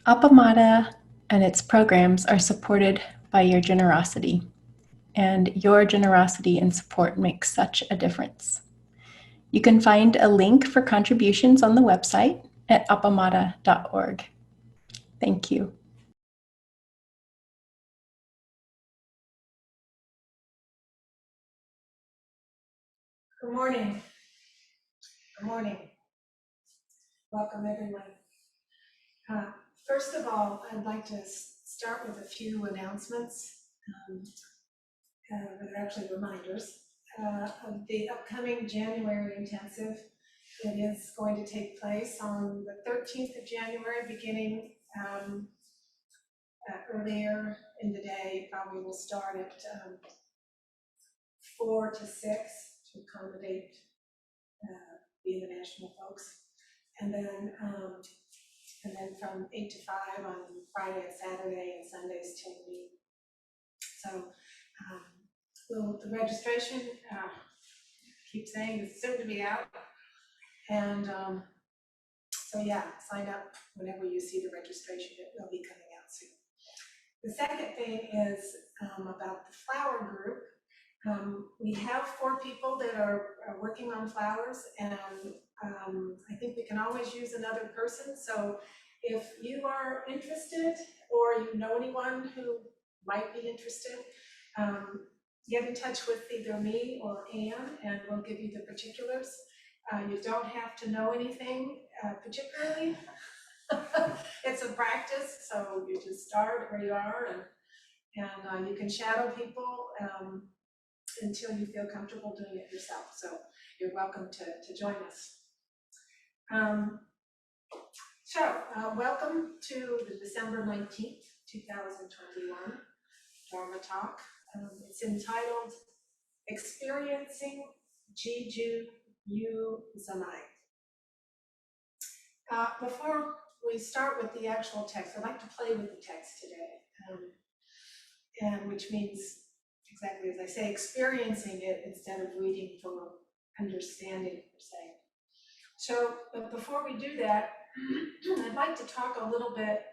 Appamada and its programs are supported by your generosity, and your generosity and support makes such a difference. You can find a link for contributions on the website at appamada.org. Thank you. Good morning. Good morning. Welcome, everyone. First of all, I'd like to start with a few announcements, that are actually reminders of the upcoming January intensive. It is going to take place on the 13th of January, beginning earlier in the day. Probably will start at 4 to 6 to accommodate the international folks. And then from 8 to 5 on Friday and Saturday and Sundays till noon. So the registration, keep saying, is soon to be out. And so yeah, sign up whenever you see the registration. It will be coming out soon. The second thing is about the flower group. We have 4 people that are working on flowers, and I think we can always use another person. So if you are interested, or you know anyone who might be interested, get in touch with either me or Anne, and we'll give you the particulars. You don't have to know anything particularly. It's a practice, so you just start where you are, and you can shadow people until you feel comfortable doing it yourself. So you're welcome to join us. Welcome to the December 19th, 2021 Dharma talk. It's entitled Experiencing Jijuyu Zammai. Before we start with the actual text, I'd like to play with the text today, and which means, exactly as I say, experiencing it instead of reading for understanding per se. So, but before we do that, I'd like to talk a little bit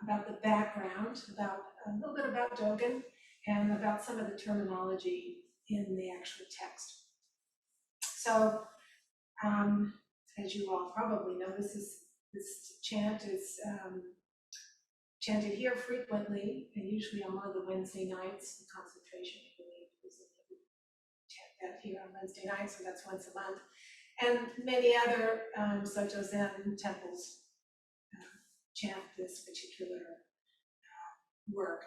about the background, about a little bit about Dogen, and about some of the terminology in the actual text. So, as you all probably know, this chant is chanted here frequently, and usually on one of the Wednesday nights. The concentration, I believe, is chant that here on Wednesday nights, so that's once a month. And many other Soto Zen temples chant this particular work.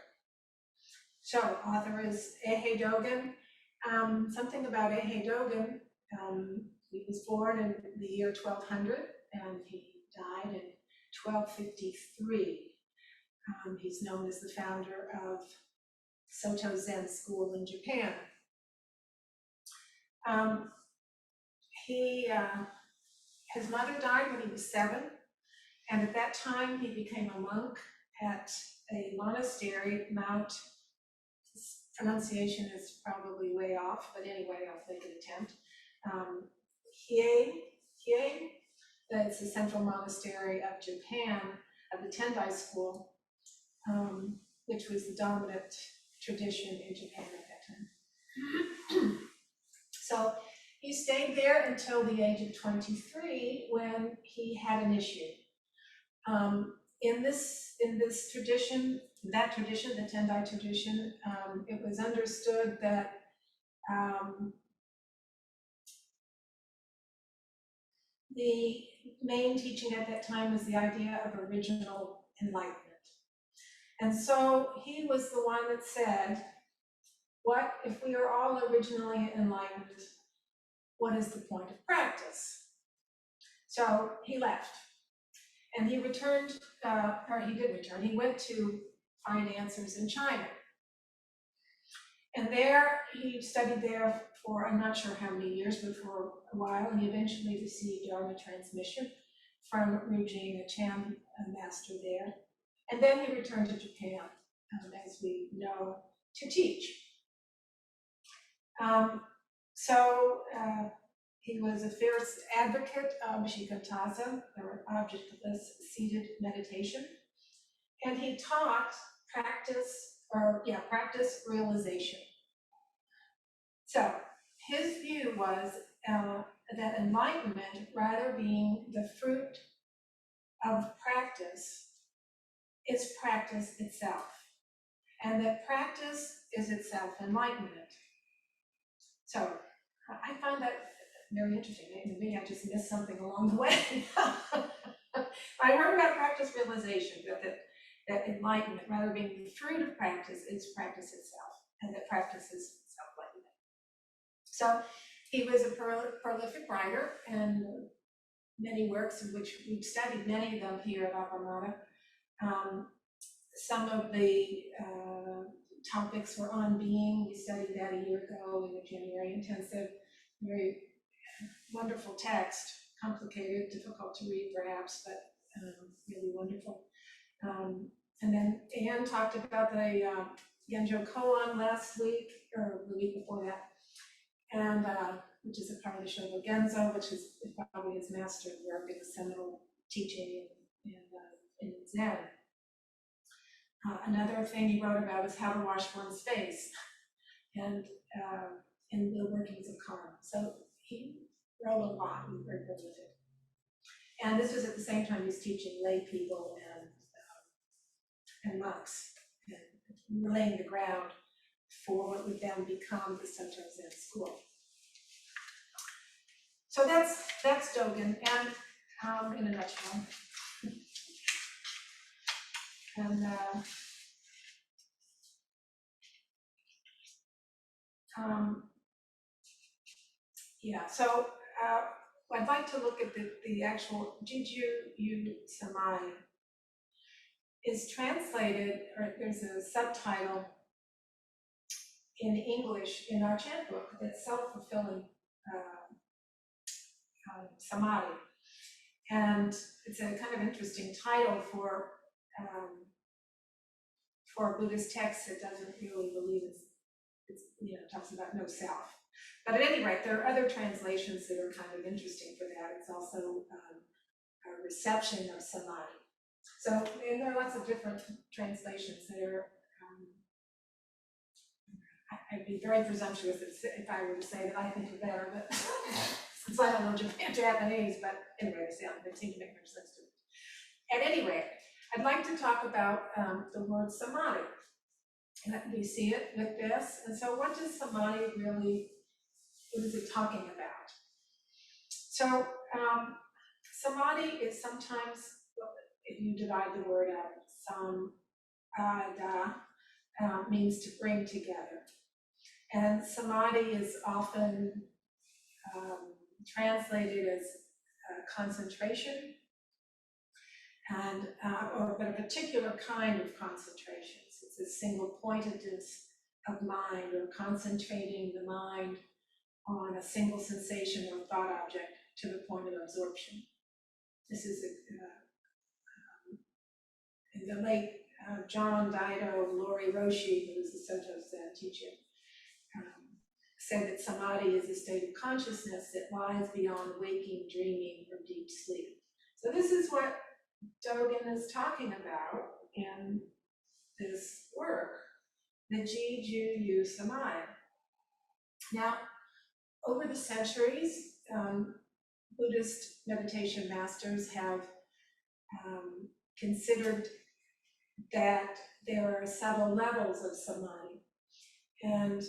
So, author is Eihei Dogen. Something about Eihei Dogen, he was born in the year 1200, and he died in 1253. He's known as the founder of Soto Zen school in Japan. His mother died when he was 7, and at that time he became a monk at a monastery, Mount, this pronunciation is probably way off, but anyway, I'll make an attempt. Hiei, that's the central monastery of Japan, of the Tendai school, which was the dominant tradition in Japan at that time. So he stayed there until the age of 23, when he had an issue. In this tradition, the Tendai tradition, it was understood that the main teaching at that time was the idea of original enlightenment. And so he was the one that said, what if we are all originally enlightened? What is the point of practice? So he left, and he returned, he went to find answers in China. And there, he studied there for, I'm not sure how many years, but for a while, and he eventually received Dharma transmission from Rujing, a Chan master there. And then he returned to Japan, as we know, to teach. He was a fierce advocate of Shikantaza, or objectless seated meditation. And he taught practice realization. So his view was that enlightenment, rather being the fruit of practice, is practice itself, and that practice is itself enlightenment. So I find that very interesting. Maybe I just missed something along the way. I heard about practice realization, that enlightenment, rather being the fruit of practice, is practice itself, and that practice is self-enlightenment. So he was a prolific writer, and many works in which we've studied many of them here at Appamada. Some of the topics were on being. We studied that a year ago in the January intensive. Very wonderful text, complicated, difficult to read perhaps, but really wonderful. And then Anne talked about the Genjo Koan last week, or the week before that, and which is a part of the Shogo Genzo, which is probably his master work in the seminal teaching in Zen. Another thing he wrote about is how to wash one's face, and in the workings of karma. So he wrote a lot, he was very prolific. And this was at the same time he was teaching lay people and monks, and laying the ground for what would then become the Soto Zen school. So that's Dogen, and in a nutshell. And yeah, so I'd like to look at the actual Jijuyu Zammai is translated, or there's a subtitle in English in our chant book that's self-fulfilling Samadhi. And it's a kind of interesting title for a Buddhist text that doesn't really believe it's talks about no self. But at any rate, there are other translations that are kind of interesting for that. It's also a reception of Samadhi. So, and there are lots of different translations that are, I'd be very presumptuous if I were to say that I think are better, but since I don't know Japanese, but anyway, they seem to make more sense to me. At any rate, I'd like to talk about the word Samadhi. We see it with this, and so what does Samadhi really, what is it talking about? So Samadhi is sometimes, if you divide the word out, means to bring together. And Samadhi is often translated as concentration, and but a particular kind of concentration. It's a single pointedness of mind, or concentrating the mind on a single sensation or thought object to the point of absorption. This is in the late John Daido Laurie Roshi, who was the Soto Zen teacher, said that Samadhi is a state of consciousness that lies beyond waking, dreaming, or deep sleep. So this is what Dogen is talking about in this work, the Jijuyu Zammai. Now, over the centuries, Buddhist meditation masters have considered that there are subtle levels of Samadhi. And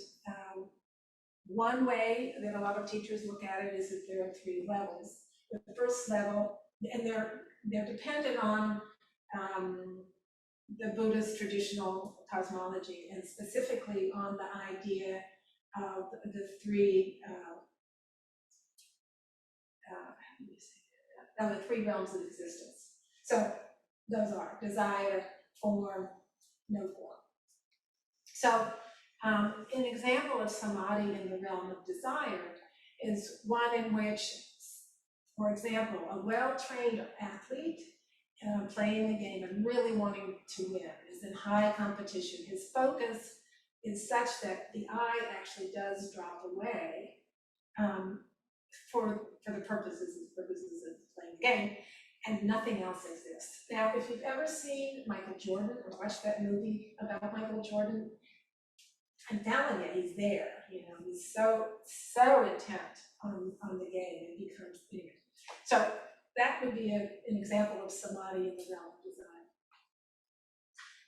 one way that a lot of teachers look at it is that there are 3 levels. The first level, and they're dependent on the Buddhist traditional cosmology, and specifically on the idea of the 3 the 3 realms of existence. So those are desire, form, no form. So an example of Samadhi in the realm of desire is one in which, for example, a well-trained athlete playing the game and really wanting to win is in high competition. His focus is such that the eye actually does drop away for the purposes of playing the game, and nothing else exists. Now, if you've ever seen Michael Jordan or watched that movie about Michael Jordan, I'm telling you, he's there. He's so intent on the game, and becomes big. So that would be an example of samadhi in the realm of design.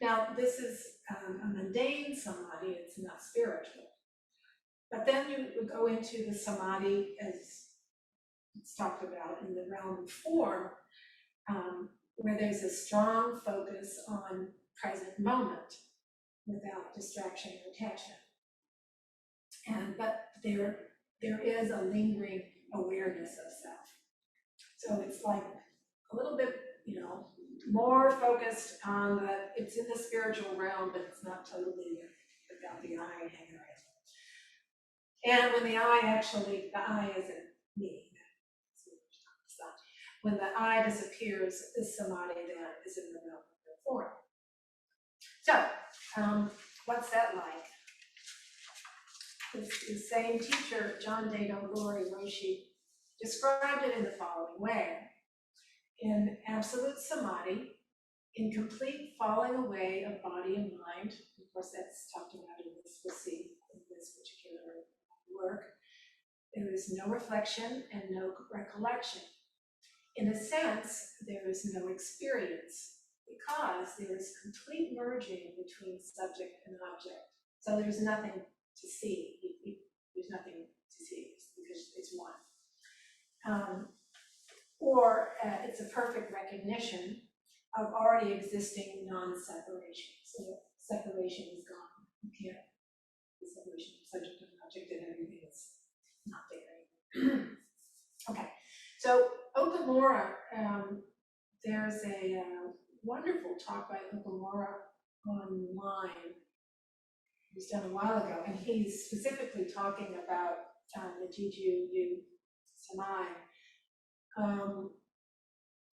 Now, this is a mundane samadhi, it's not spiritual. But then you would go into the samadhi, as it's talked about, in the realm of form, where there's a strong focus on present moment without distraction or attachment. But there is a lingering awareness of self. So it's like a little bit, more focused on it's in the spiritual realm, but it's not totally without the I hanging around. And when the I isn't me. When the I disappears, this samadhi then is in the realm of form. So, what's that like? The same teacher, John Dado Laurie Roshi, described it in the following way. In absolute samadhi, in complete falling away of body and mind, of course that's talked about in this, we'll see in this particular work, there is no reflection and no recollection. In a sense, there is no experience because there is complete merging between subject and object. So there's nothing to see. There's nothing to see because it's one. Or it's a perfect recognition of already existing non-separation. So separation is gone. You can't, the separation of subject and object and everything is not there. Okay, so Okamura, there's a wonderful talk by Okamura online. It was done a while ago, and he's specifically talking about the Jijuyu Zammai.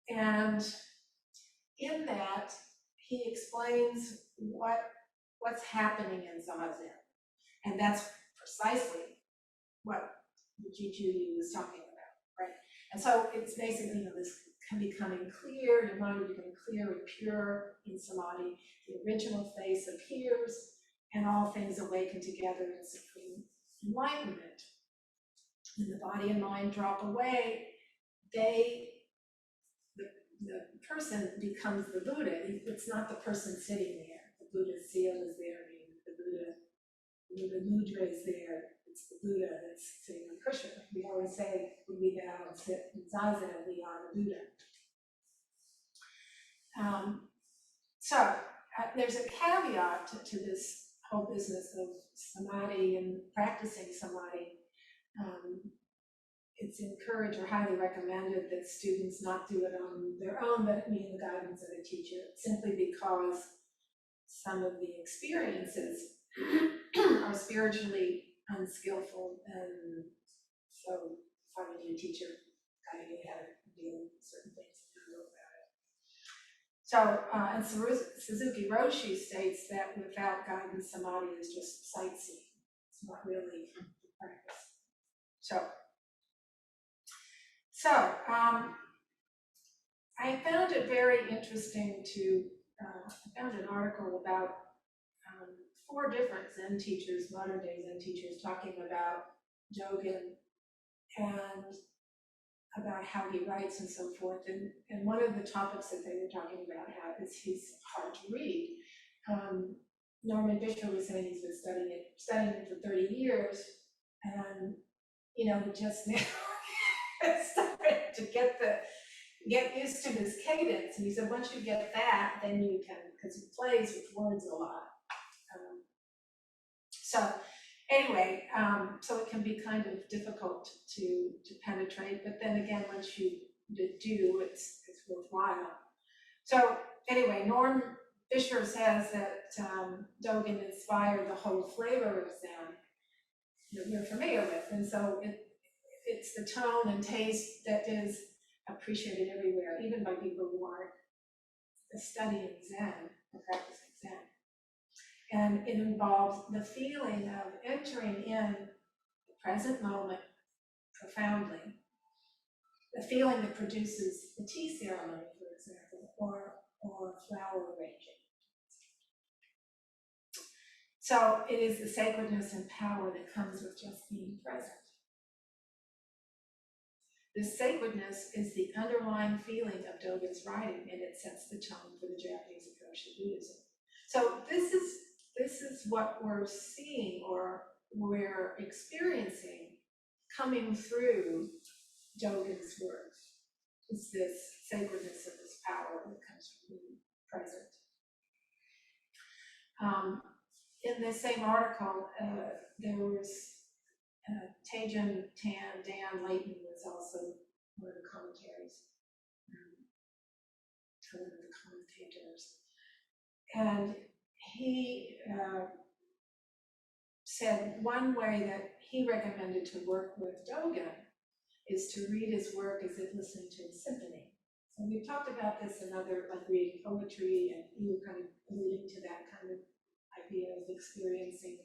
And in that, he explains what's happening in Zazen. And that's precisely what the Jijuyu is talking about, right? And so it's basically, this can becoming clear, your mind will become clear and pure in samadhi. The original face appears, and all things awaken together in supreme enlightenment. When the body and mind drop away, the person becomes the Buddha. It's not the person sitting there. The Buddha's seal is there, the Buddha mudra is there. It's the Buddha that's sitting on Krishna. We always say when we bow and sit in Zazen, we are the Buddha. So there's a caveat to this whole business of samadhi and practicing samadhi. It's encouraged or highly recommended that students not do it on their own, but need the guidance of a teacher, simply because some of the experiences are spiritually unskillful, and so finding a teacher guiding you how to deal with certain things and know about it. So, and Suzuki Roshi states that without guidance, samadhi is just sightseeing. It's not really practice. So I found it very interesting I found an article about 4 different Zen teachers, modern day Zen teachers, talking about Dogen and about how he writes and so forth. And one of the topics that they were talking about is he's hard to read. Norman Fisher was saying he's been studying it for 30 years, and he just now started to get used to his cadence. And he said once you get that, then you can, because he plays with words a lot. So anyway, so it can be kind of difficult to penetrate, but then again, once you do, it's worthwhile. So anyway, Norm Fisher says that Dogen inspired the whole flavor of Zen that we're familiar with, and so it's the tone and taste that is appreciated everywhere, even by people who aren't studying Zen or practicing Zen. And it involves the feeling of entering in the present moment profoundly, the feeling that produces the tea ceremony, for example, or flower arranging. So it is the sacredness and power that comes with just being present. This sacredness is the underlying feeling of Dogen's writing, and it sets the tone for the Japanese approach to Buddhism. So this is what we're seeing or we're experiencing coming through Dogen's work. Is this sacredness and this power that comes from being present. In this same article, there was Tejan Dan Layton was also one of the commentaries, one of the commentators. And he said one way that he recommended to work with Dogen is to read his work as if listening to a symphony. So we've talked about this in other, like reading poetry, and you were kind of alluding to that kind of idea of experiencing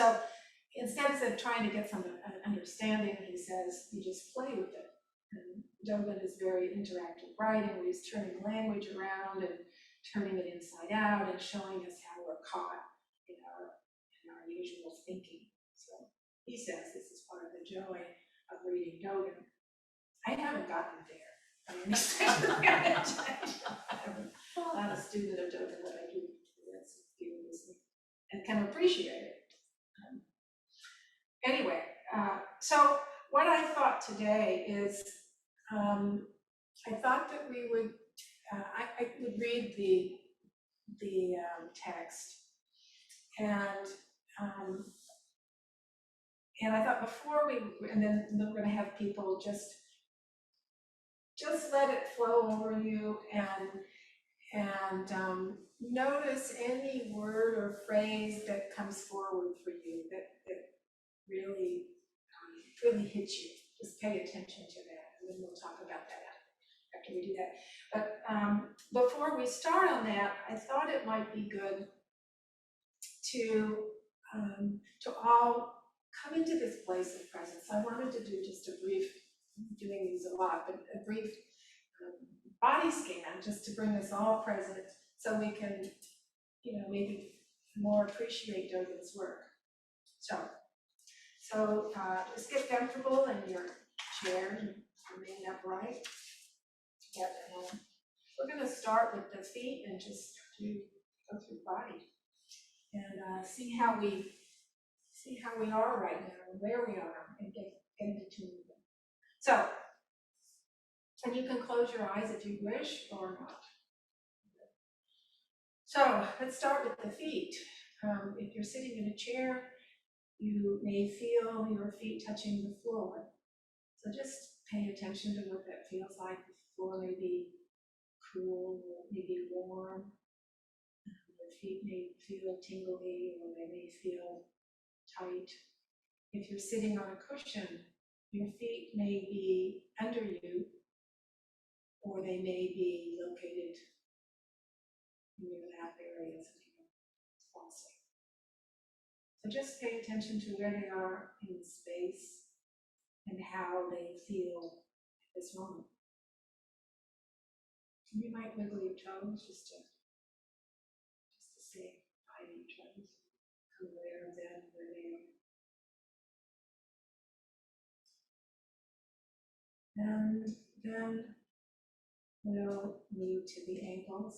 So instead of trying to get some understanding, he says you just play with it. And Dogen is very interactive writing, where he's turning language around and turning it inside out and showing us how we're caught in our usual thinking. So he says this is part of the joy of reading Dogen. I haven't gotten there. I understand. I'm not a student of Dogen, but I do feel this and can appreciate it. Anyway, so what I thought today is, I thought that we would, I would read the text, and I thought before and then we're going to have people just let it flow over you and notice any word or phrase that comes forward for you that really hits you. Just pay attention to that, and then we'll talk about that after we do that. But before we start on that, I thought it might be good to all come into this place of presence. I wanted to do just a brief, I'm doing these a lot, but a brief body scan just to bring us all present so we can, maybe more appreciate Dogen's work. So just get comfortable in your chair and remain upright. We're going to start with the feet and just go through the body and see how we are right now and where we are and get into tune with them. So, and you can close your eyes if you wish or not. So let's start with the feet. If you're sitting in a chair, you may feel your feet touching the floor. So just pay attention to what that feels like. The floor may be cool, or maybe warm. Your feet may feel tingly, or they may feel tight. If you're sitting on a cushion, your feet may be under you, or they may be located in your lap areas of your sponsor. So just pay attention to where they are in space and how they feel at this moment. You might wiggle your toes just to stay high in your toes. Come aware of them where they are. And then we'll move to the ankles.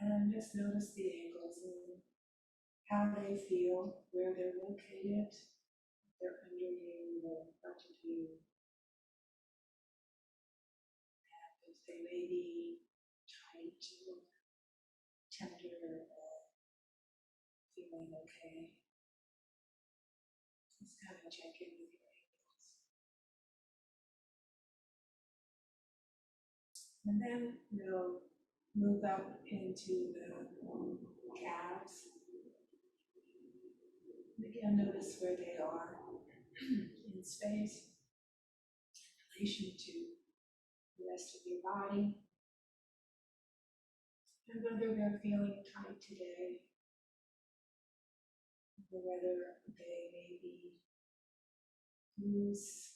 And just notice the ankles and how they feel, where they're located, if they're under you or in front of you. And if they may be tight or tender or feeling okay. Just kind of check in with your ankles. And then we'll move up into the calves. Again, notice where they are in space, in relation to the rest of your body. And whether they're feeling tight today or whether they may be loose,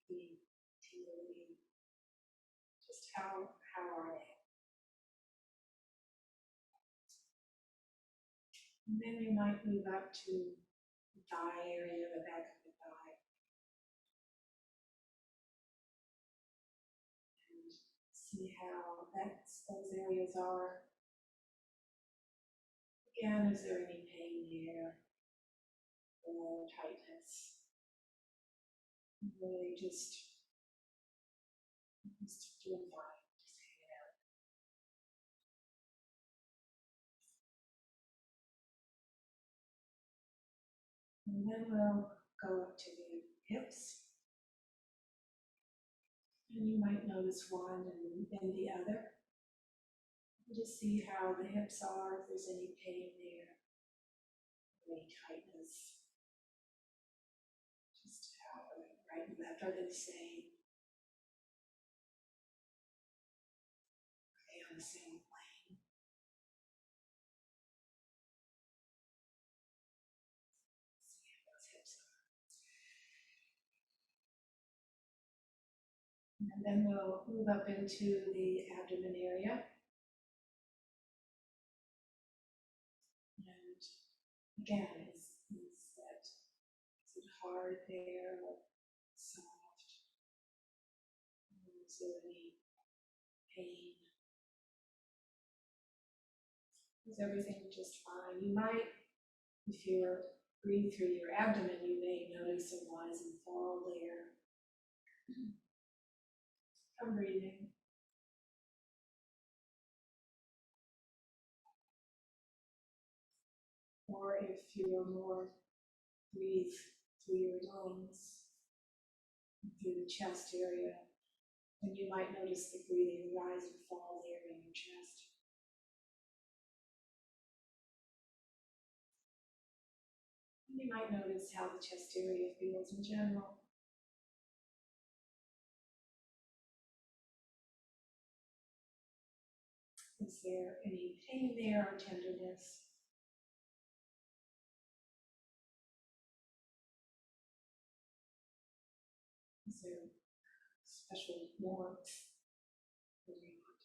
be tingling, just how are they? And then you might move up to the thigh area, the back of the thigh, and see how those areas are. Again, is there any pain there, or tightness? Really just doing fine, just hanging out. And then we'll go up to the hips. And you might notice one and then the other. Just see how the hips are, if there's any pain there, any tightness. Just how right and left, are they the same? Are they on the same plane? See how those hips are. And then we'll move up into the abdomen area. And again, is it hard there, or soft? Is there any pain? Is everything just fine? You might, if you breathe through your abdomen, you may notice a rise and fall there. I'm breathing. Or if you're more, breathe through your lungs, through the chest area, then you might notice the breathing rise and fall there in your chest. And you might notice how the chest area feels in general. Is there any pain there or tenderness? Is there special warmth around?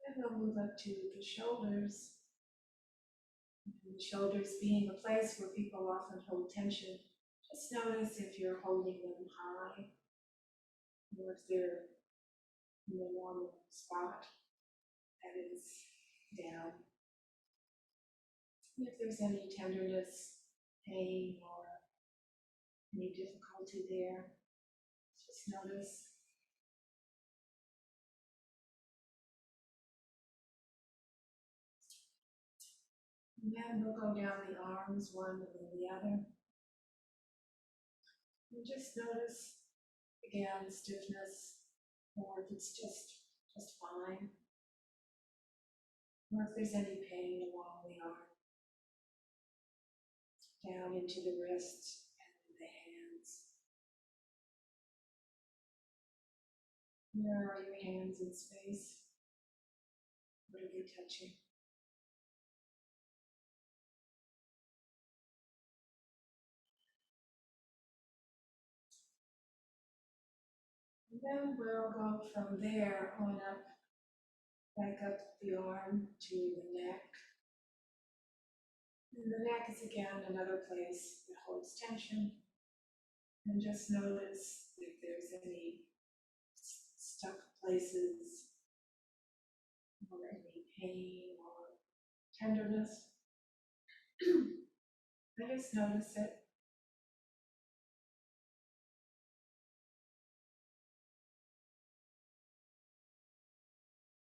And we'll move up to the shoulders. And the shoulders being a place where people often hold tension. Just notice if you're holding them high, or if they're in the normal spot, that is down. And if there's any tenderness, pain, or any difficulty there, just notice. And then we'll go down the arms, one and then the other. And just notice, again, stiffness, or if it's just fine. Or if there's any pain along the arm. Down into the wrists and the hands. Where are your hands in space? What are they touching? And then we'll go from there on up, back up the arm to the neck. And the neck is again another place that holds tension. And just notice if there's any stuck places, or any pain or tenderness. I just notice it.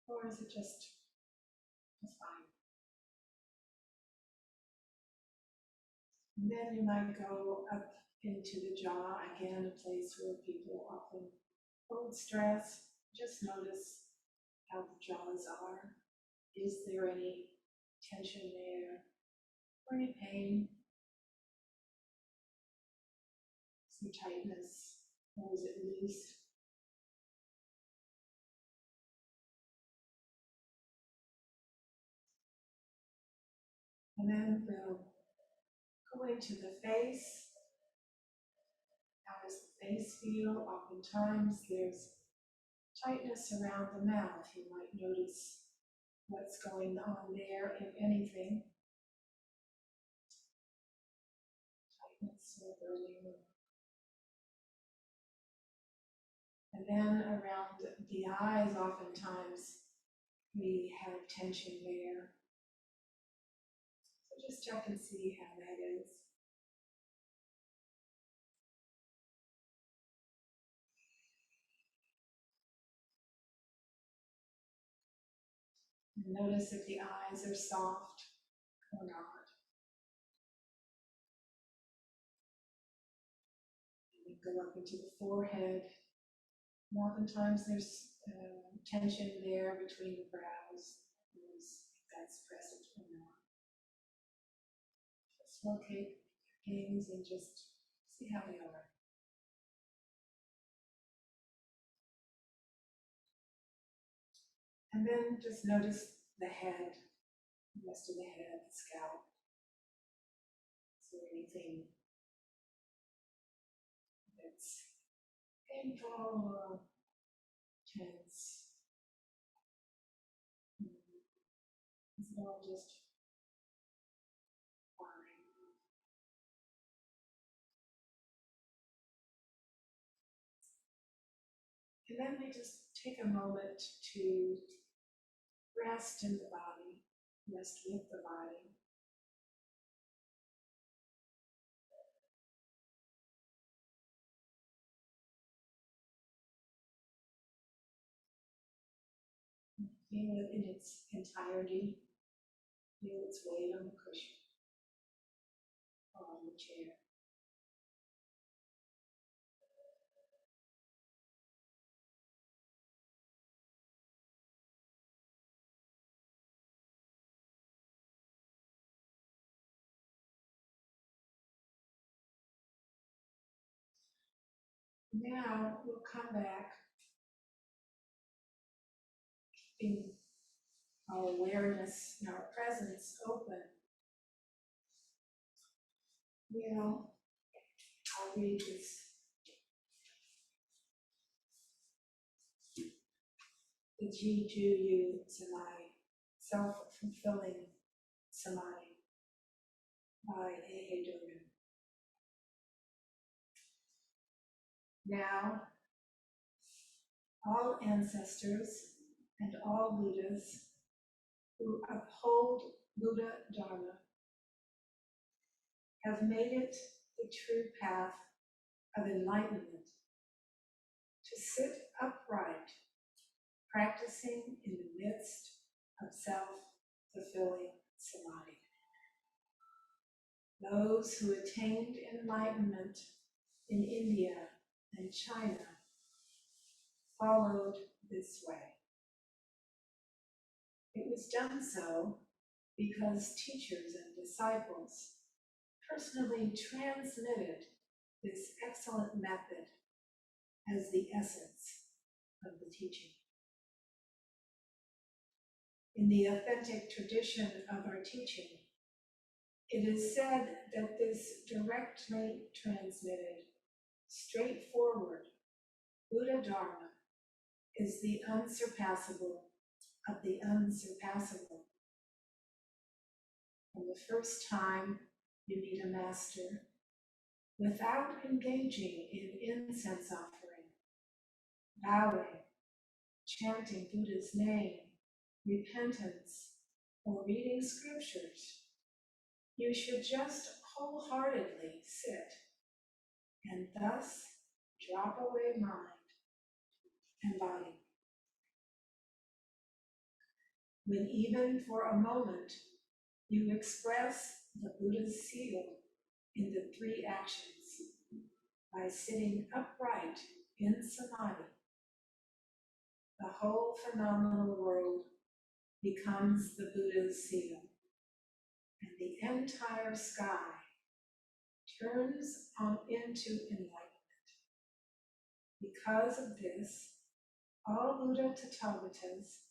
Or is it just fine? And then you might go up into the jaw, again, a place where people often hold stress. Just notice how the jaws are. Is there any tension there? Or any pain? Some tightness? Or is it loose? And then we'll go into the face. How does the face feel? Oftentimes there's tightness around the mouth. You might notice what's going on there, if anything. Tightness or burning. And then around the eyes, oftentimes we have tension there. So just check and see how that is. And notice if the eyes are soft or not. And go up into the forehead. And oftentimes there's tension there between the brows. If that's present or not. Just locate things and just see how they are. And then just notice the head, the rest of the head, the scalp. Is there anything that's painful or tense? Is it all just fine? And then we just take a moment to rest in the body, rest with the body. Feel it in its entirety. Feel its weight on the cushion or on the chair. Now we'll come back, keeping our awareness and our presence open. I'll read this. The Jijuyu Zammai, self-fulfilling Samadhi by Dharma. Now, all ancestors and all Buddhas who uphold Buddha Dharma have made it the true path of enlightenment to sit upright, practicing in the midst of self-fulfilling Samadhi. Those who attained enlightenment in India and China followed this way. It was done so because teachers and disciples personally transmitted this excellent method as the essence of the teaching. In the authentic tradition of our teaching, it is said that this directly transmitted, straightforward Buddha Dharma is the unsurpassable of the unsurpassable. From the first time you meet a master, without engaging in incense offering, bowing, chanting Buddha's name, repentance, or reading scriptures, you should just wholeheartedly sit and thus drop away mind and body. When even for a moment you express the Buddha's seal in the three actions by sitting upright in Samadhi, the whole phenomenal world becomes the Buddha's seal, and the entire sky turns on into enlightenment. Because of this, all Buddha Tathagatas,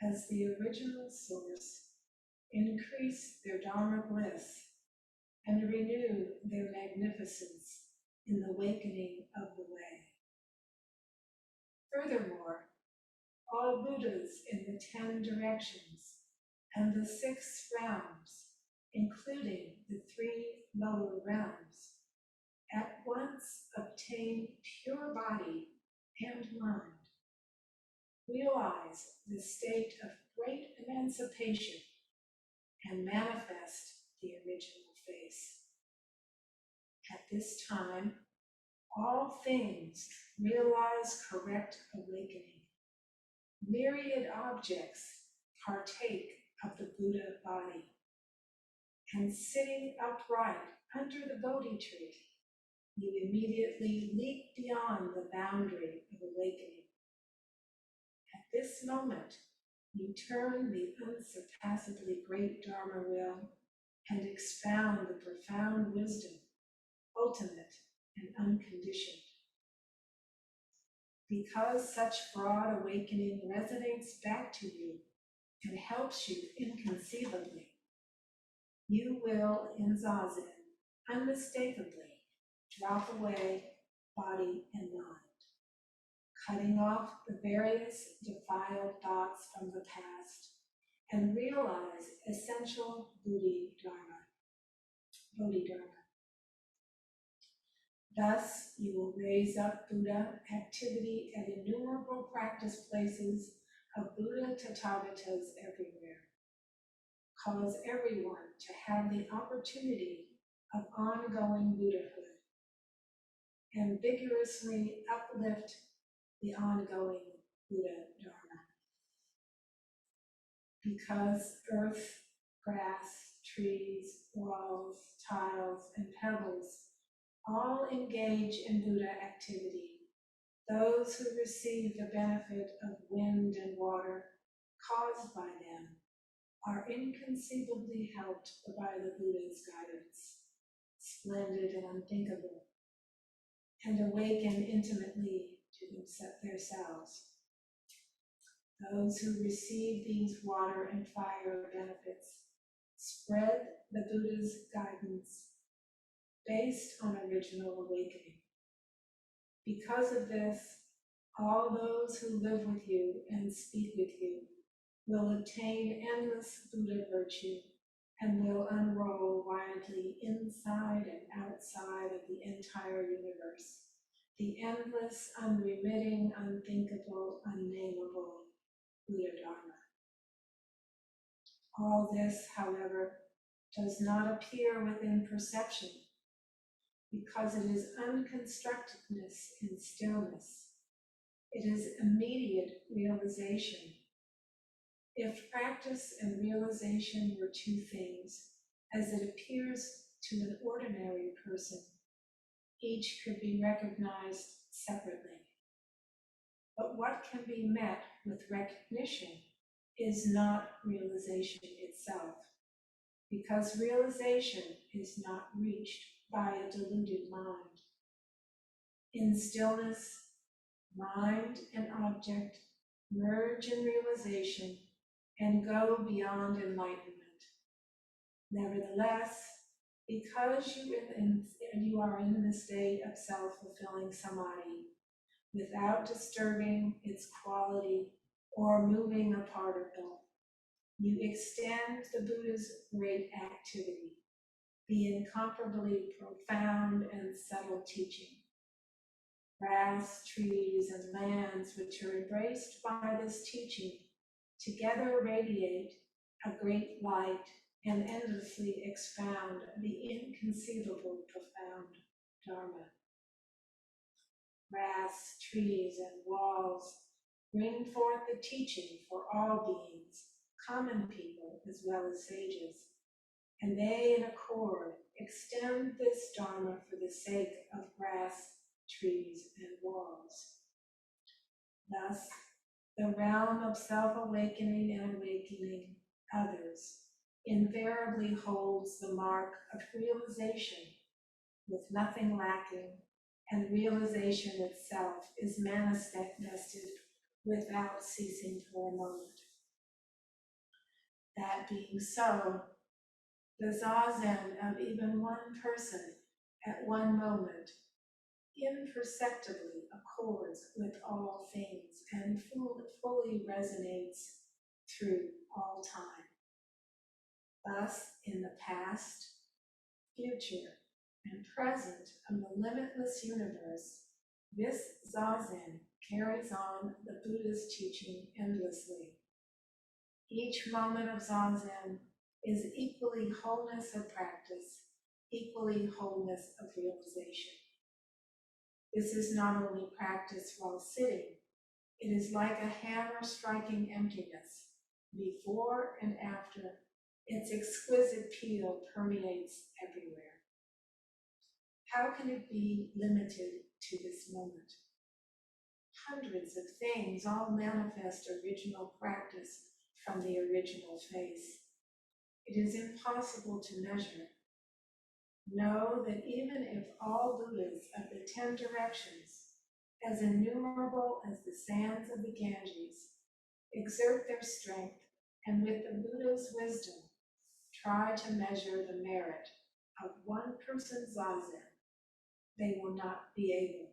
as the original source, increase their Dharma bliss, and renew their magnificence in the awakening of the way. Furthermore, all Buddhas in the 10 directions and the 6 realms, including the 3 lower realms, at once obtain pure body and mind, realize the state of great emancipation, and manifest the original face. At this time, all things realize correct awakening. Myriad objects partake of the Buddha body, and sitting upright under the Bodhi tree, you immediately leap beyond the boundary of awakening. At this moment, you turn the unsurpassably great Dharma will and expound the profound wisdom, ultimate and unconditioned. Because such broad awakening resonates back to you and helps you inconceivably, you will, in Zazen, unmistakably drop away body and mind, cutting off the various defiled thoughts from the past, and realize essential Bodhidharma. Thus, you will raise up Buddha activity at innumerable practice places of Buddha Tathagatas everywhere. Cause everyone to have the opportunity of ongoing Buddhahood, and vigorously uplift the ongoing Buddha Dharma. Because earth, grass, trees, walls, tiles, and pebbles all engage in Buddha activity, those who receive the benefit of wind and water caused by them are inconceivably helped by the Buddha's guidance, splendid and unthinkable, and awaken intimately to themselves. Those who receive these water and fire benefits spread the Buddha's guidance based on original awakening. Because of this, all those who live with you and speak with you will obtain endless Buddha virtue and will unroll widely inside and outside of the entire universe, the endless, unremitting, unthinkable, unnameable Buddha Dharma. All this, however, does not appear within perception, because it is unconstructedness in stillness. It is immediate realization. If practice and realization were two things, as it appears to an ordinary person, each could be recognized separately. But what can be met with recognition is not realization itself, because realization is not reached by a deluded mind. In stillness, mind and object merge in realization and go beyond enlightenment. Nevertheless, because you are in the state of self-fulfilling Samadhi, without disturbing its quality or moving a particle, you extend the Buddha's great activity, the incomparably profound and subtle teaching. Grass, trees, and lands which are embraced by this teaching together radiate a great light and endlessly expound the inconceivable profound Dharma. Grass, trees, and walls bring forth the teaching for all beings, common people as well as sages, and they in accord extend this Dharma for the sake of grass, trees, and walls. Thus, the realm of self-awakening and awakening others invariably holds the mark of realization with nothing lacking, and realization itself is manifested without ceasing for a moment. That being so, the zazen of even one person at one moment imperceptibly accords with all things and fully resonates through all time. Thus, in the past, future, and present of the limitless universe, this zazen carries on the Buddha's teaching endlessly. Each moment of zazen is equally wholeness of practice, equally wholeness of realization. This is not only practice while sitting, it is like a hammer striking emptiness. Before and after, its exquisite peal permeates everywhere. How can it be limited to this moment? Hundreds of things all manifest original practice from the original face. It is impossible to measure. Know that even if all Buddhas of the 10 directions, as innumerable as the sands of the Ganges, exert their strength and with the Buddha's wisdom try to measure the merit of one person's zazen, they will not be able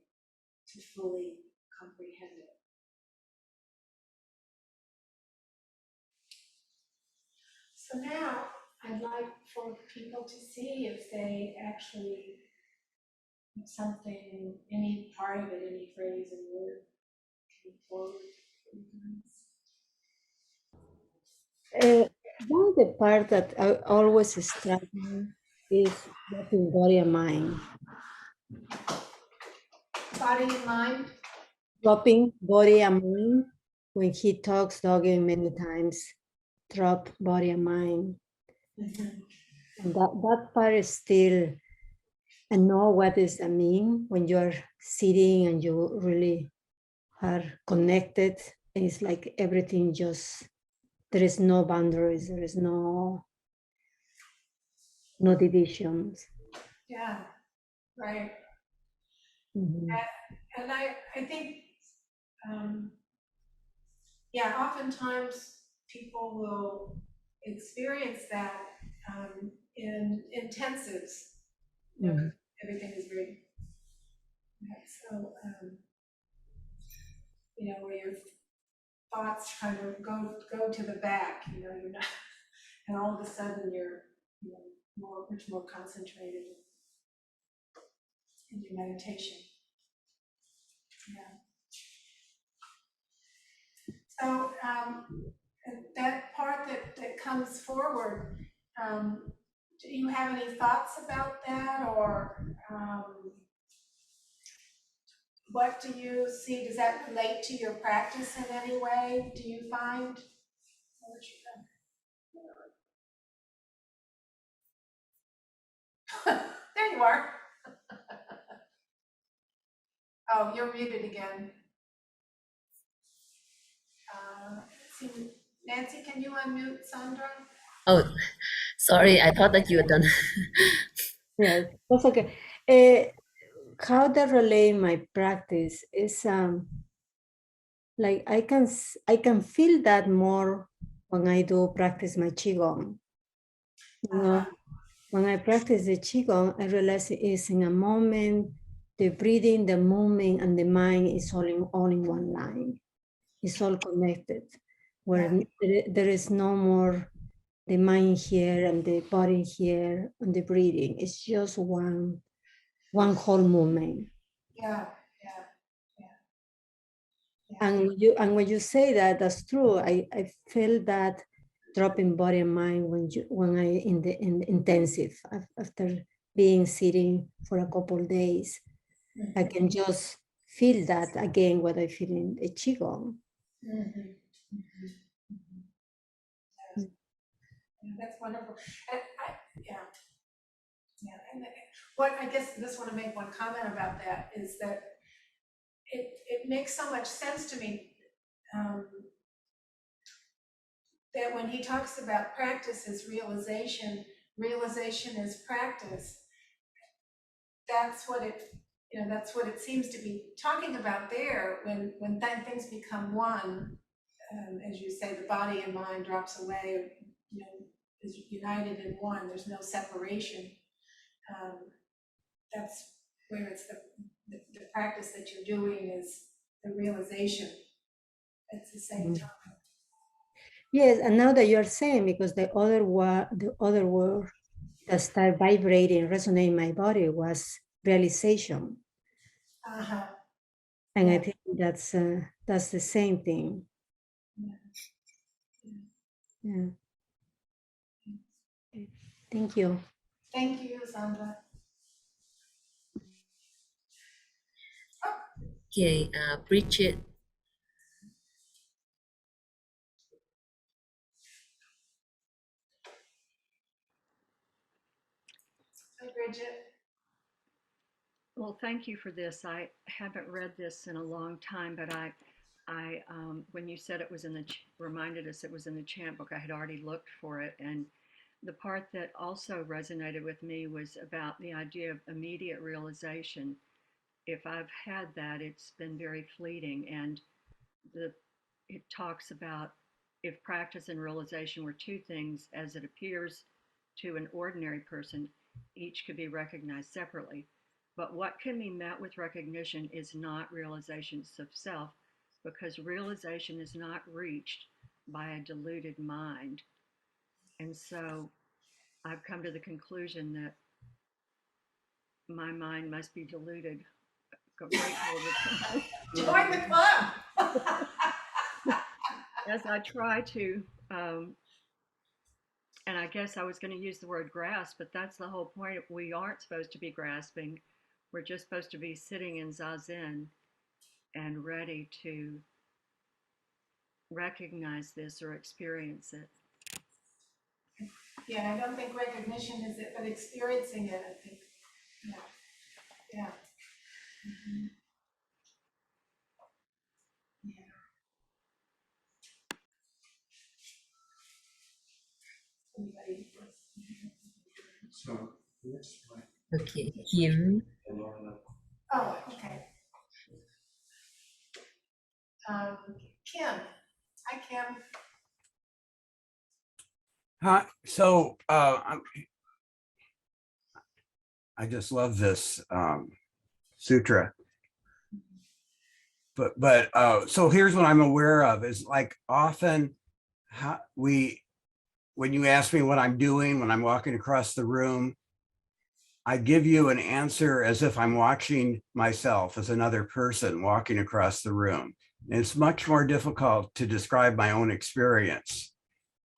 to fully comprehend it. So now I'd like for people to see if they actually have something, any part of it, any phrase and word came forward for you guys. One of the part that I always struck me is dropping body and mind. Body and mind? Dropping body and mind. When he talks Dogen many times, drop body and mind. Mm-hmm. And that part is still, I know what does that mean when you're sitting and you really are connected. And it's like everything just, there is no boundaries, there is no divisions. Yeah, right. Mm-hmm. And I think, yeah, oftentimes people will experience that in intensives. You know, Mm-hmm. everything is very, so, you know, where your thoughts kind of go to the back, you know, you're not, and all of a sudden you're, you know, much more concentrated in your meditation. Yeah. So that part that comes forward, do you have any thoughts about that, or what do you see? Does that relate to your practice in any way? Do you find? There you are. Oh, you're muted again. Nancy, can you unmute Sandra? Oh, sorry, I thought that you were done. Yes, that's okay. How that relate my practice is like I can feel that more when I do practice my qigong. You know, when I practice the qigong, I realize it is in a moment. The breathing, the movement, and the mind is all in one line. It's all connected. Where there is no more the mind here and the body here and the breathing. It's just one whole movement. Yeah. And when you say that, that's true. I feel that dropping body and mind when I in the intensive after being sitting for a couple of days. Mm-hmm. I can just feel that again what I feel in the qigong. Mm-hmm. Mm-hmm. Mm-hmm. Yeah, that's wonderful. And and what I guess I just want to make one comment about that is that it makes so much sense to me that when he talks about practice as realization, realization is practice. That's what it seems to be talking about there. When things become one, as you say, the body and mind drops away. is united in one. There's no separation. That's where it's the practice that you're doing is the realization at the same time. Yes, and now that you're saying, because the other word that started vibrating, resonating in my body was realization. Uh-huh. And Yeah. I think that's the same thing. Yeah. Thank you. Thank you, Sandra. Okay, Bridget. Hi, Bridget. Well, thank you for this. I haven't read this in a long time, but when you said it was reminded us it was in the chant book, I had already looked for it. And the part that also resonated with me was about the idea of immediate realization. If I've had that, it's been very fleeting. And it talks about if practice and realization were two things as it appears to an ordinary person, each could be recognized separately. But what can be met with recognition is not realization of self, because realization is not reached by a deluded mind. And so I've come to the conclusion that my mind must be deluded a great deal of the time. Join the club. As I try to, and I guess I was going to use the word grasp, but that's the whole point. We aren't supposed to be grasping. We're just supposed to be sitting in zazen and ready to recognize this or experience it. Yeah, I don't think recognition is it, but experiencing it, I think. Yeah. Yeah. Mm-hmm. Yeah. Anybody else? So that's right. Okay, Kim. Oh, okay. Kim. Hi, Kim. Hi. So I just love this sutra. But so here's what I'm aware of is like often when you ask me what I'm doing when I'm walking across the room, I give you an answer as if I'm watching myself as another person walking across the room. And it's much more difficult to describe my own experience.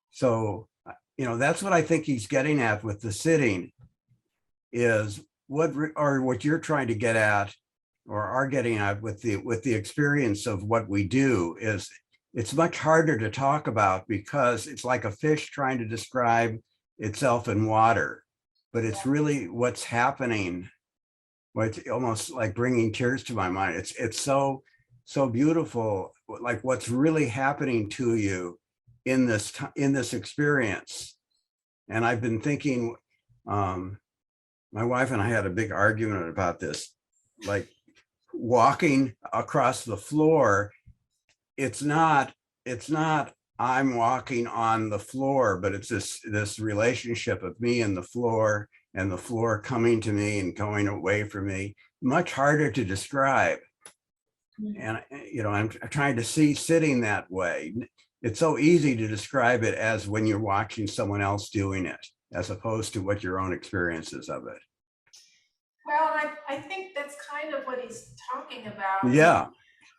So, that's what I think he's getting at with the sitting is what you're trying to get at or are getting at with the experience of what we do is it's much harder to talk about because it's like a fish trying to describe itself in water, but it's really what's happening. It's almost like bringing tears to my mind. It's so beautiful, like what's really happening to you in this experience. And I've been thinking, my wife and I had a big argument about this, like walking across the floor. It's not I'm walking on the floor, but it's this relationship of me and the floor coming to me and going away from me, much harder to describe. And I'm trying to see sitting that way. It's so easy to describe it as when you're watching someone else doing it, as opposed to what your own experiences of it. Well, I think that's kind of what he's talking about. Yeah.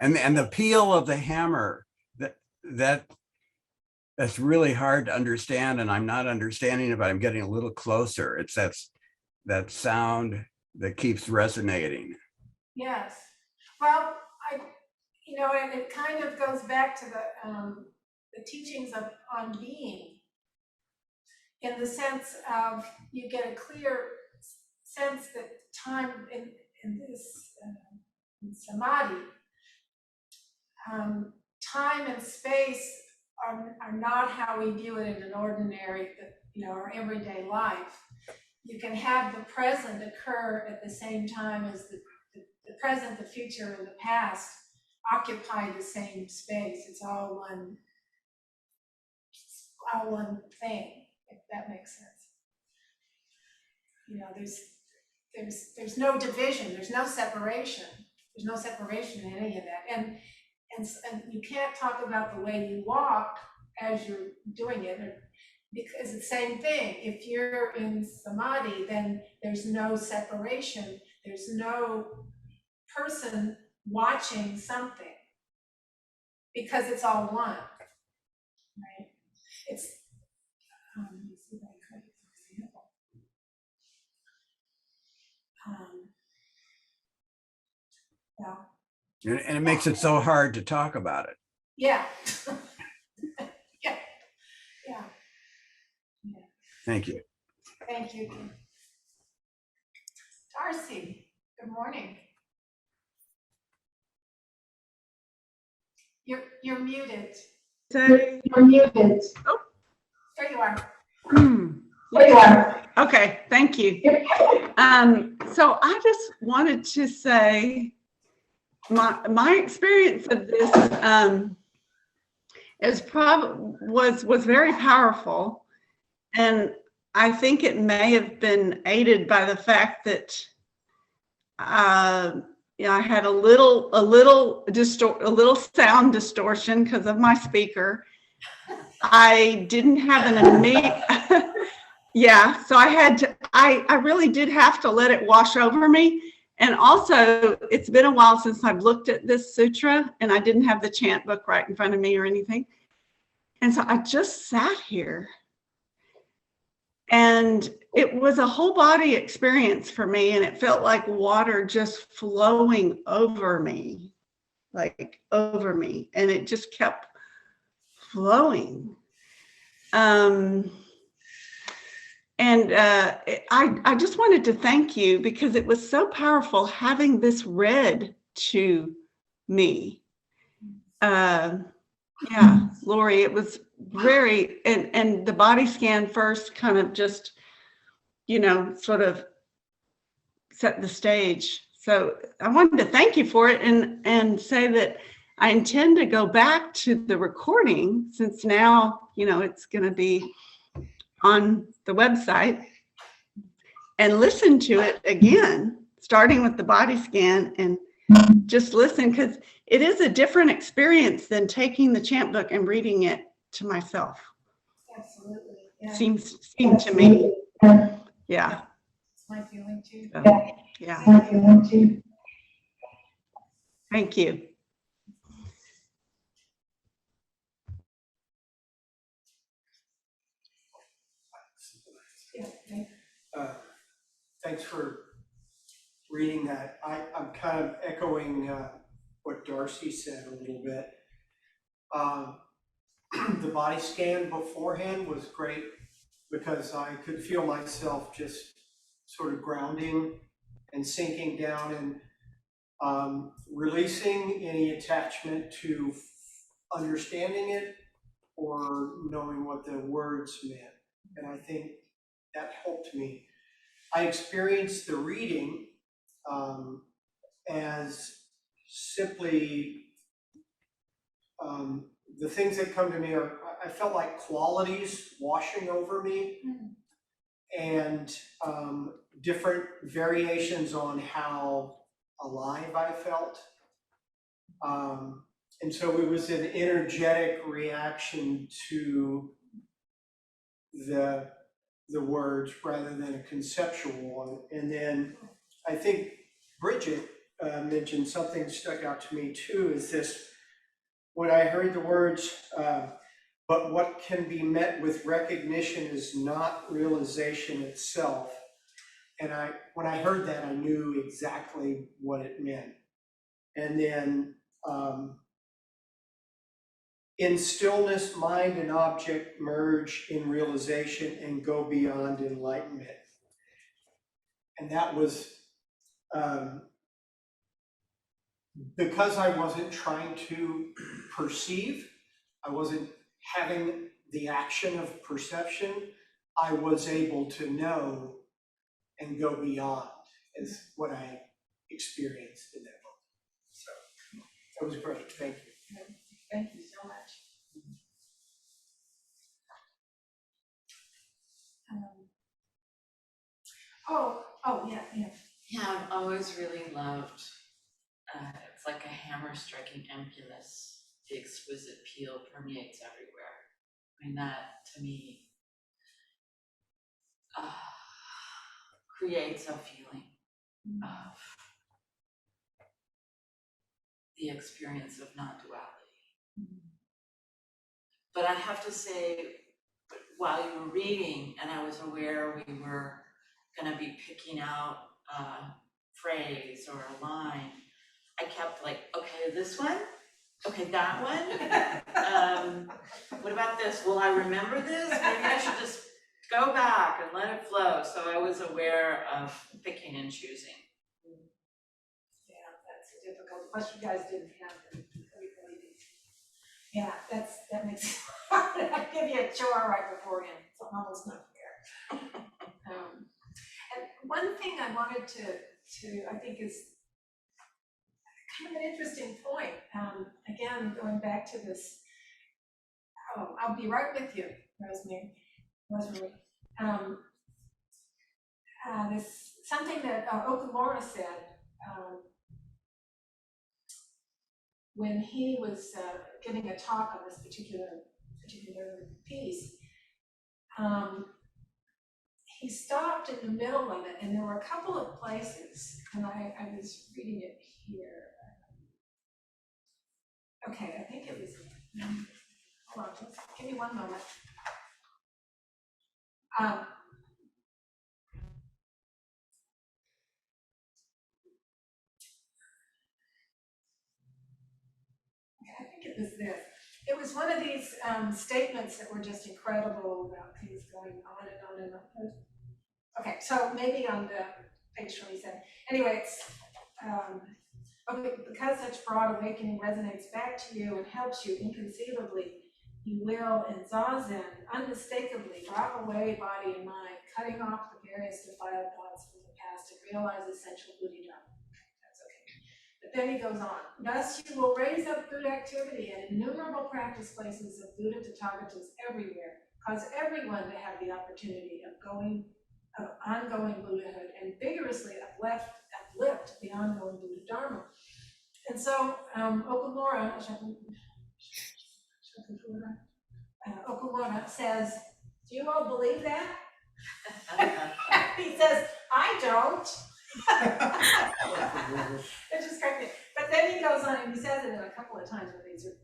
And the peel of the hammer, that's really hard to understand, and I'm not understanding it, but I'm getting a little closer. It's that sound that keeps resonating. Yes. Well, and it kind of goes back to the teachings on being, in the sense of you get a clear sense that time in this in Samadhi, time and space are not how we view it in an ordinary, or everyday life. You can have the present occur at the same time as the present, the future, and the past occupy the same space. It's all all one thing, if that makes sense. You know, there's no division, there's no separation. There's no separation in any of that. And you can't talk about the way you walk as you're doing it, because it's the same thing. If you're in Samadhi, then there's no separation. There's no person watching something, because it's all one, right? It's, let me see if I can give an example. Well, And it makes it so hard to talk about it. yeah. Yeah. Thank you. Thank you. Darcy, good morning. You're muted. You're muted. Oh. There you are. There you are. Okay, thank you. So I just wanted to say my experience of this was very powerful, and I think it may have been aided by the fact that I had a little sound distortion because of my speaker. I didn't have an immediate, yeah, so I really did have to let it wash over me. And also, it's been a while since I've looked at this sutra, and I didn't have the chant book right in front of me or anything. And so I just sat here, and it was a whole body experience for me, and it felt like water just flowing over me, and it just kept flowing. I just wanted to thank you, because it was so powerful having this read to me. Yeah, Laurie, it was very, and the body scan first kind of just, sort of set the stage. So I wanted to thank you for it, and say that I intend to go back to the recording, since now, it's going to be on the website, and listen to it again, starting with the body scan, and just listen, because it is a different experience than taking the chant book and reading it to myself. Absolutely. Yeah. Seemed to me. Yeah. It's my feeling too. So, yeah. My feeling too. Thank you. Yeah. Thanks for reading that. I'm kind of echoing what Darcy said a little bit. The body scan beforehand was great, because I could feel myself just sort of grounding and sinking down, and releasing any attachment to understanding it or knowing what the words meant. And I think that helped me. I experienced the reading as simply the things that come to me are, I felt like qualities washing over me, and different variations on how alive I felt. And so it was an energetic reaction to the words rather than a conceptual one. And then I think Bridget mentioned something that stuck out to me too, is this, when I heard the words, but what can be met with recognition is not realization itself. And when I heard that, I knew exactly what it meant. And then in stillness, mind and object merge in realization and go beyond enlightenment. And that was because I wasn't trying to perceive, I wasn't having the action of perception, I was able to know and go beyond, is what I experienced in that moment. So that was great. Thank you. Thank you so much. Yeah, yeah. Yeah, I've always really loved, it's like a hammer striking emptiness. The exquisite peel permeates everywhere. I mean, that to me creates a feeling of the experience of non-duality. But I have to say, while you were reading and I was aware we were gonna be picking out a phrase or a line, I kept like, okay, this one, okay, that one. What about this? Will I remember this? Maybe I should just go back and let it flow. So I was aware of picking and choosing. Yeah, that's difficult. Plus, you guys didn't have them. Yeah, that makes it hard. I give you a chore right beforehand. It's almost not fair. And one thing I wanted to I think is kind of an interesting point. Again, going back to this. I'll be right with you, Rosemary. This something that Okamura said when he was giving a talk on this particular piece. He stopped in the middle of it, and there were a couple of places, and I was reading it here. Okay, I think it was. Hold on, just give me one moment. I think it was this. It was one of these statements that were just incredible about things going on and on and on. Okay, so maybe on the page 27. Anyway, it's because such broad awakening resonates back to you and helps you inconceivably, you will, in Zazen, unmistakably drop away body and mind, cutting off the various defiled thoughts from the past and realize essential Buddha Dharma. That's okay. But then he goes on. Thus you will raise up Buddha activity and innumerable practice places of Buddha Tathagatas everywhere, cause everyone to have the opportunity of ongoing Buddhahood and vigorously uplift the ongoing Buddha Dharma. And so Okamura says, do you all believe that? He says, I don't. It just cracked me. But then he goes on and he says it in a couple of times when these are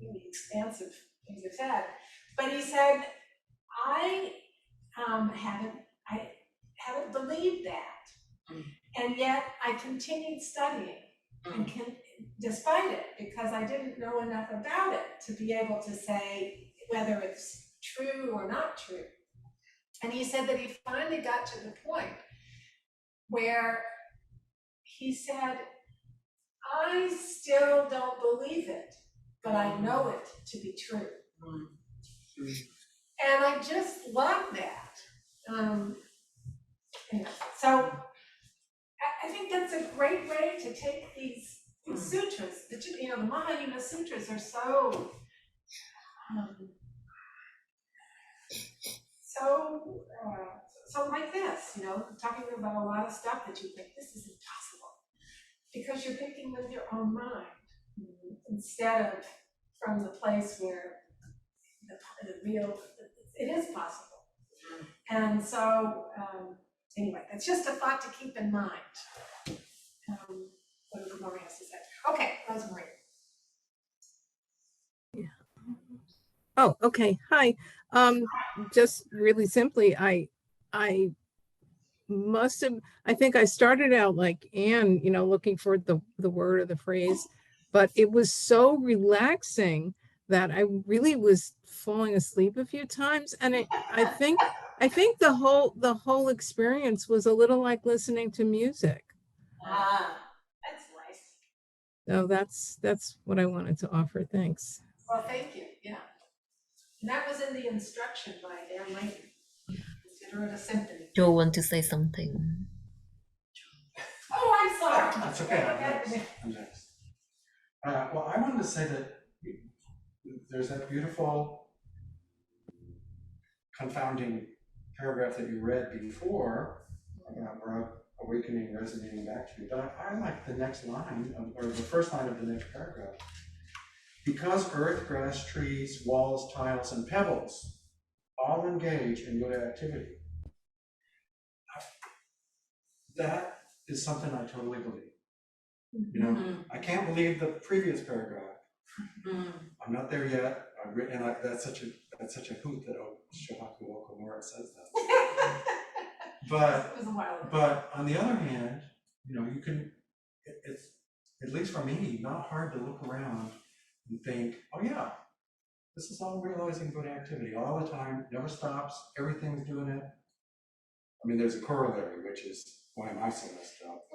really expansive things are said. But he said, I haven't believed that. And yet I continued studying and despite it, because I didn't know enough about it to be able to say whether it's true or not true. And he said that he finally got to the point where he said, I still don't believe it, but I know it to be true. And I just love that. So I think that's a great way to take these sutras. The Mahayana sutras are so like this, talking about a lot of stuff that you think this is impossible because you're thinking with your own mind instead of from the place where the real, it is possible. And so, anyway, that's just a thought to keep in mind. What Rosemary has to say. Okay, Rosemary. Yeah. Oh, okay. Hi. Just really simply, I must have, I think I started out like Anne, looking for the word or the phrase, but it was so relaxing that I really was falling asleep a few times. And I think the whole experience was a little like listening to music. That's nice. So that's what I wanted to offer. Thanks. Well, thank you. Yeah. And that was in the instruction by Dan Lane. Consider it a symphony. Joe want to say something. Oh, I'm sorry. That's okay. I'm next. Well, I wanted to say that there's that beautiful confounding paragraph that you read before about broad awakening resonating back to you. But I like the next line, or the first line of the next paragraph. Because earth, grass, trees, walls, tiles, and pebbles all engage in good activity. That is something I totally believe. You know, I can't believe the previous paragraph. I'm not there yet. That's such a hoot that Shohaku Okamura says that. But on the other hand, you know, you can. It's at least for me not hard to look around and think, oh yeah, this is all realizing good activity all the time, never stops, everything's doing it. I mean, there's a corollary, which is why am I so messed up?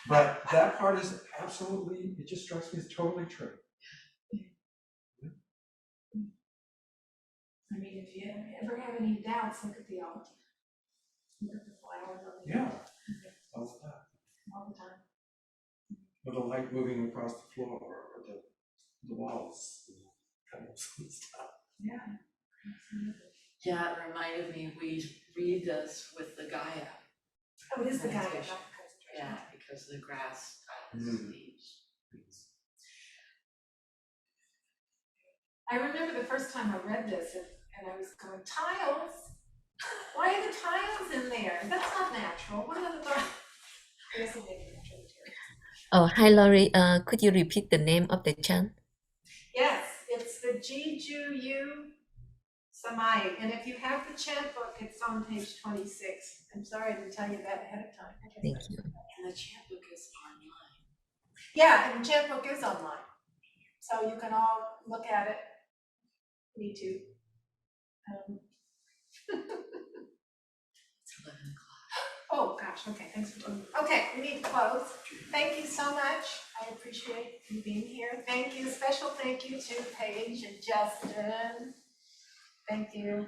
But that part is absolutely, it just strikes me as totally true. I mean, if you ever have any doubts, look at the altar. Look at the flowers on the Yeah, all of that. all the time. Or the light moving across the floor, or the walls, and stuff. Yeah, absolutely. Yeah, it reminded me, we read this with the Gaia. Oh, it is the guy, not the Meditation. concentration. Yeah, because the grass tiles, leaves. I remember the first time I read this and I was going, tiles? Why are the tiles in there? That's not natural. What are the I guess it may be natural material. Oh, hi, Laurie. Could you repeat the name of the chant? Yes, it's the Jijuyu Zammai. And if you have the chant book, it's on page 26. I'm sorry I didn't tell you that ahead of time. Thank you. And the chant book is online. Yeah, and the chant book is online. So you can all look at it. Me too. It's 11 o'clock. Oh, gosh, okay, thanks for doing it. Okay, we need to close. Thank you so much. I appreciate you being here. Thank you, special thank you to Paige and Justin. Thank you.